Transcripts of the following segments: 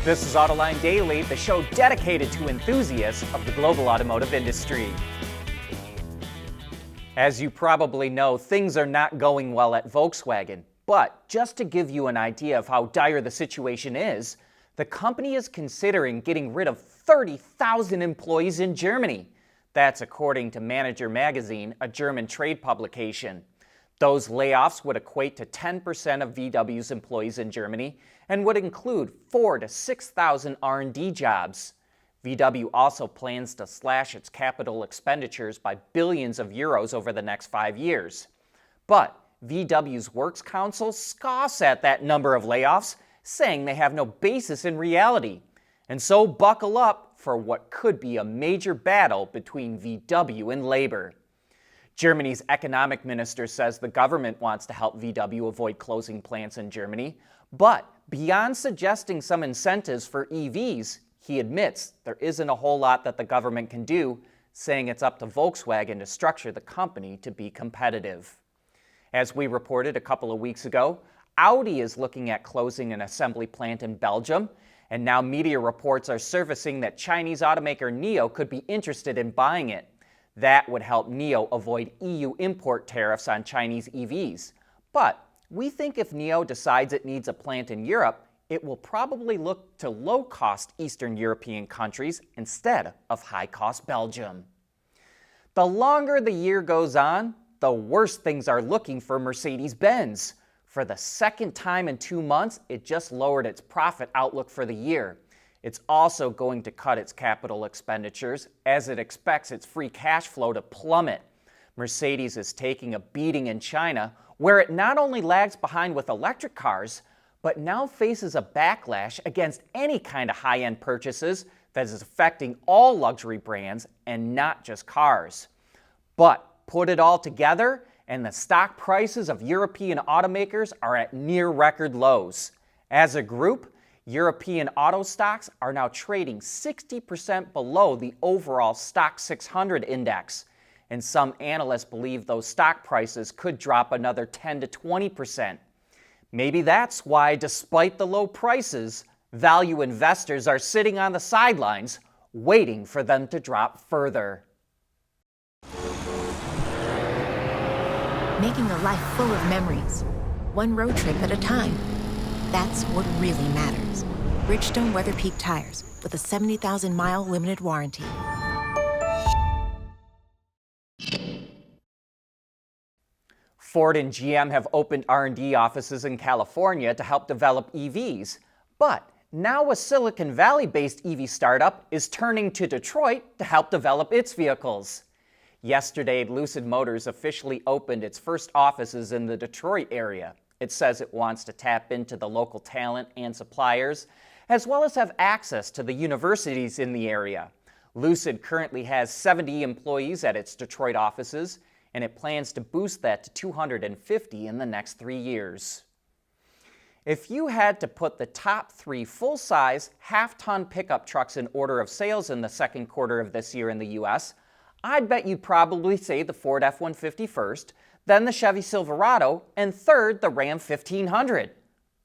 This is Autoline Daily, the show dedicated to enthusiasts of the global automotive industry. As you probably know, things are not going well at Volkswagen. But just to give you an idea of how dire the situation is, the company is considering getting rid of 30,000 employees in Germany. That's according to Manager magazine, a German trade publication. Those layoffs would equate to 10% of VW's employees in Germany and would include 4,000 to 6,000 R&D jobs. VW also plans to slash its capital expenditures by billions of euros over the next 5 years. But VW's Works Council scoffs at that number of layoffs, saying they have no basis in reality. And so buckle up for what could be a major battle between VW and labor. Germany's economic minister says the government wants to help VW avoid closing plants in Germany, but beyond suggesting some incentives for EVs, he admits there isn't a whole lot that the government can do, saying it's up to Volkswagen to structure the company to be competitive. As we reported a couple of weeks ago, Audi is looking at closing an assembly plant in Belgium, and now media reports are surfacing that Chinese automaker NIO could be interested in buying it. That would help NIO avoid EU import tariffs on Chinese EVs. But we think if NIO decides it needs a plant in Europe, it will probably look to low-cost Eastern European countries instead of high-cost Belgium. The longer the year goes on, the worse things are looking for Mercedes-Benz. For the second time in 2 months, it just lowered its profit outlook for the year. It's also going to cut its capital expenditures as it expects its free cash flow to plummet. Mercedes is taking a beating in China, where it not only lags behind with electric cars, but now faces a backlash against any kind of high-end purchases that is affecting all luxury brands and not just cars. But put it all together, and the stock prices of European automakers are at near record lows. As a group, European auto stocks are now trading 60% below the overall Stock 600 index, and some analysts believe those stock prices could drop another 10 to 20%. Maybe that's why, despite the low prices, value investors are sitting on the sidelines, waiting for them to drop further. Making a life full of memories, one road trip at a time. That's what really matters. Bridgestone Weather Peak tires with a 70,000-mile limited warranty. Ford and GM have opened R&D offices in California to help develop EVs. But now a Silicon Valley-based EV startup is turning to Detroit to help develop its vehicles. Yesterday, Lucid Motors officially opened its first offices in the Detroit area. It says it wants to tap into the local talent and suppliers, as well as have access to the universities in the area. Lucid currently has 70 employees at its Detroit offices, and it plans to boost that to 250 in the next 3 years. If you had to put the top 3 full-size, half-ton pickup trucks in order of sales in the second quarter of this year in the U.S., I'd bet you'd probably say the Ford F-150 first, then the Chevy Silverado, and third, the Ram 1500.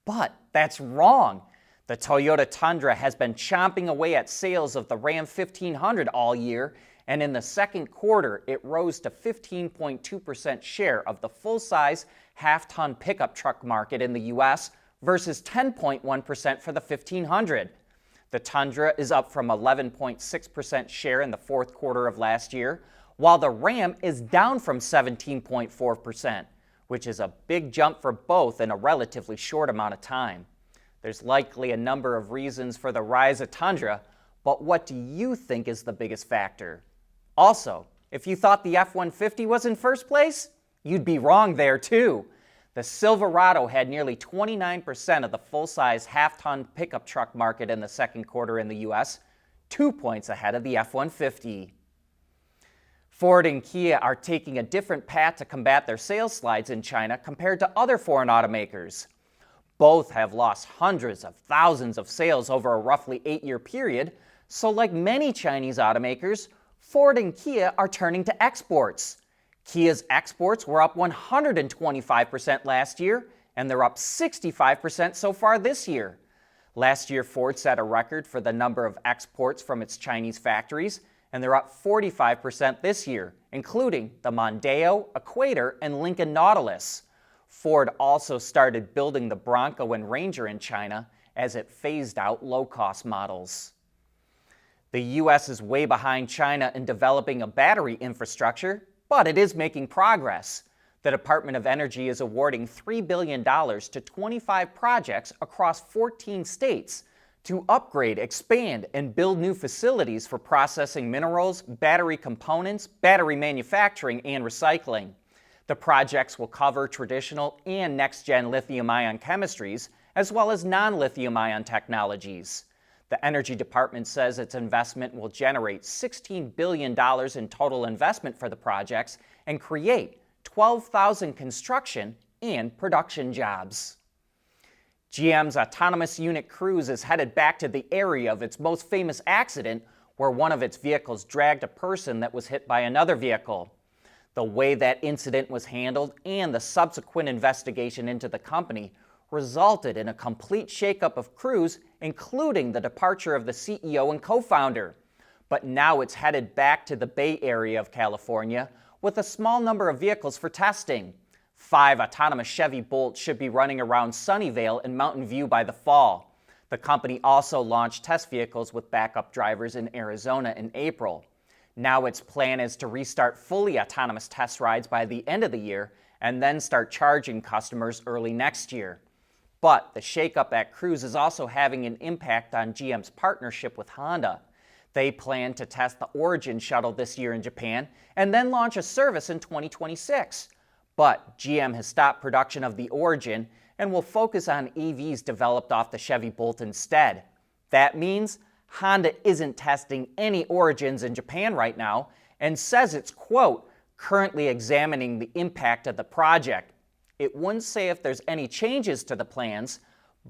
But that's wrong. The Toyota Tundra has been chomping away at sales of the Ram 1500 all year, and in the second quarter, it rose to 15.2% share of the full-size, half-ton pickup truck market in the U.S. versus 10.1% for the 1500. The Tundra is up from 11.6% share in the fourth quarter of last year, while the Ram is down from 17.4%, which is a big jump for both in a relatively short amount of time. There's likely a number of reasons for the rise of Tundra, but what do you think is the biggest factor? Also, if you thought the F-150 was in first place, you'd be wrong there too. The Silverado had nearly 29% of the full-size half-ton pickup truck market in the second quarter in the U.S., 2 points ahead of the F-150. Ford and Kia are taking a different path to combat their sales slides in China compared to other foreign automakers. Both have lost hundreds of thousands of sales over a roughly 8-year period, so like many Chinese automakers, Ford and Kia are turning to exports. Kia's exports were up 125% last year, and they're up 65% so far this year. Last year, Ford set a record for the number of exports from its Chinese factories, and they're up 45% this year, including the Mondeo, Equator, and Lincoln Nautilus. Ford also started building the Bronco and Ranger in China as it phased out low-cost models. The U.S. is way behind China in developing a battery infrastructure, but it is making progress. The Department of Energy is awarding $3 billion to 25 projects across 14 states to upgrade, expand, and build new facilities for processing minerals, battery components, battery manufacturing, and recycling. The projects will cover traditional and next-gen lithium-ion chemistries, as well as non-lithium-ion technologies. The Energy Department says its investment will generate $16 billion in total investment for the projects and create 12,000 construction and production jobs. GM's autonomous unit Cruise is headed back to the area of its most famous accident, where one of its vehicles dragged a person that was hit by another vehicle. The way that incident was handled and the subsequent investigation into the company resulted in a complete shakeup of Cruise, including the departure of the CEO and co-founder. But now it's headed back to the Bay Area of California with a small number of vehicles for testing. 5 autonomous Chevy Bolts should be running around Sunnyvale and Mountain View by the fall. The company also launched test vehicles with backup drivers in Arizona in April. Now its plan is to restart fully autonomous test rides by the end of the year and then start charging customers early next year. But the shakeup at Cruise is also having an impact on GM's partnership with Honda. They plan to test the Origin shuttle this year in Japan and then launch a service in 2026. But GM has stopped production of the Origin and will focus on EVs developed off the Chevy Bolt instead. That means Honda isn't testing any Origins in Japan right now and says it's, quote, currently examining the impact of the project. It wouldn't say if there's any changes to the plans,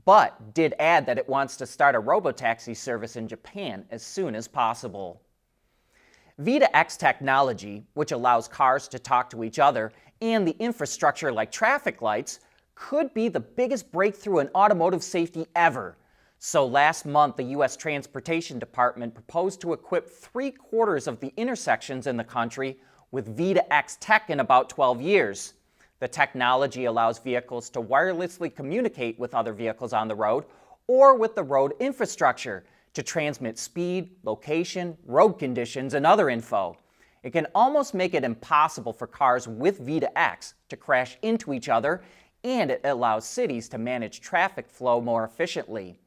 but did add that it wants to start a robotaxi service in Japan as soon as possible. V2X Technology, which allows cars to talk to each other, and the infrastructure like traffic lights, could be the biggest breakthrough in automotive safety ever. So last month, the U.S. Transportation Department proposed to equip 3/4 of the intersections in the country with V2X tech in about 12 years. The technology allows vehicles to wirelessly communicate with other vehicles on the road or with the road infrastructure to transmit speed, location, road conditions, and other info. It can almost make it impossible for cars with V2X to crash into each other, and it allows cities to manage traffic flow more efficiently.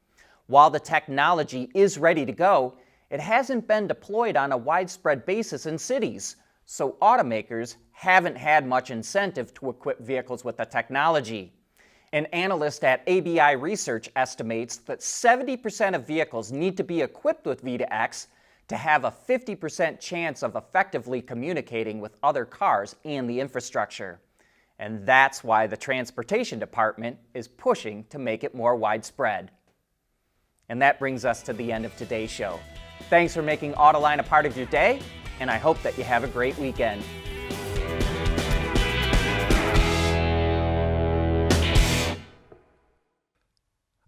While the technology is ready to go, it hasn't been deployed on a widespread basis in cities, so automakers haven't had much incentive to equip vehicles with the technology. An analyst at ABI Research estimates that 70% of vehicles need to be equipped with V2X to have a 50% chance of effectively communicating with other cars and the infrastructure. And that's why the Transportation Department is pushing to make it more widespread. And that brings us to the end of today's show. Thanks for making Autoline a part of your day, and I hope that you have a great weekend.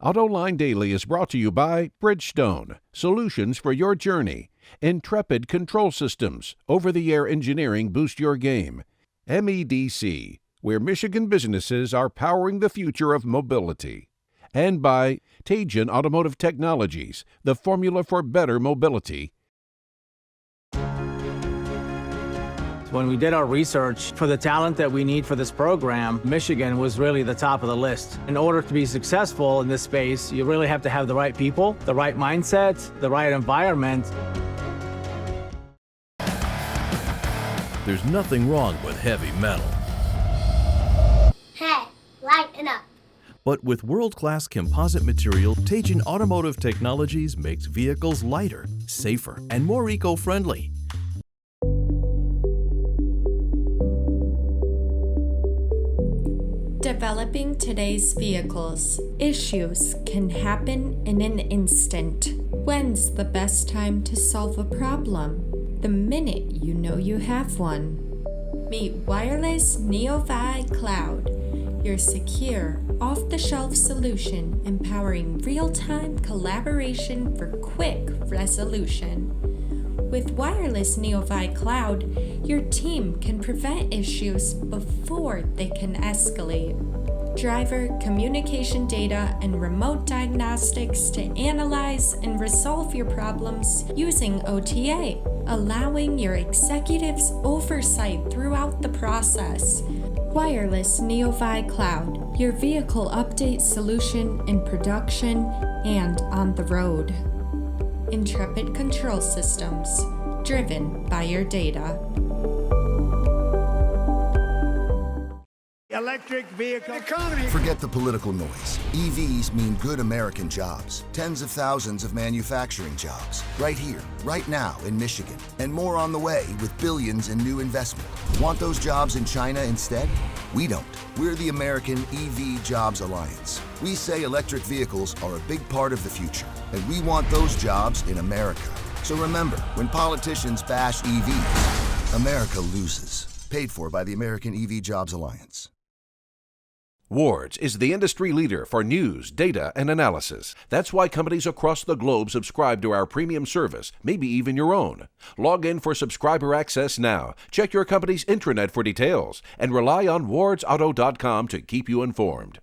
Autoline Daily is brought to you by Bridgestone, solutions for your journey. Intrepid Control Systems, over-the-air engineering boost your game. MEDC, where Michigan businesses are powering the future of mobility. And by Teijin Automotive Technologies, the formula for better mobility. When we did our research for the talent that we need for this program, Michigan was really the top of the list. In order to be successful in this space, you really have to have the right people, the right mindset, the right environment. There's nothing wrong with heavy metal. Hey, lighten up. But with world-class composite material, Teijin Automotive Technologies makes vehicles lighter, safer, and more eco-friendly. Developing today's vehicles. Issues can happen in an instant. When's the best time to solve a problem? The minute you know you have one. Meet Wireless NeoVi Cloud. your secure, off-the-shelf solution empowering real-time collaboration for quick resolution. With wireless Neovi Cloud, your team can prevent issues before they can escalate. Driver communication data and remote diagnostics to analyze and resolve your problems using OTA, allowing your executives oversight throughout the process. Wireless Neovi Cloud, your vehicle update solution in production and on the road. Intrepid Control Systems, driven by your data. Electric vehicle economy. Forget the political noise. EVs mean good American jobs. Tens of thousands of manufacturing jobs. Right here, right now in Michigan. And more on the way with billions in new investment. Want those jobs in China instead? We don't. We're the American EV Jobs Alliance. We say electric vehicles are a big part of the future, and we want those jobs in America. So remember, when politicians bash EVs, America loses. Paid for by the American EV Jobs Alliance. Wards is the industry leader for news, data, and analysis. That's why companies across the globe subscribe to our premium service, maybe even your own. Log in for subscriber access now. Check your company's intranet for details and rely on wardsauto.com to keep you informed.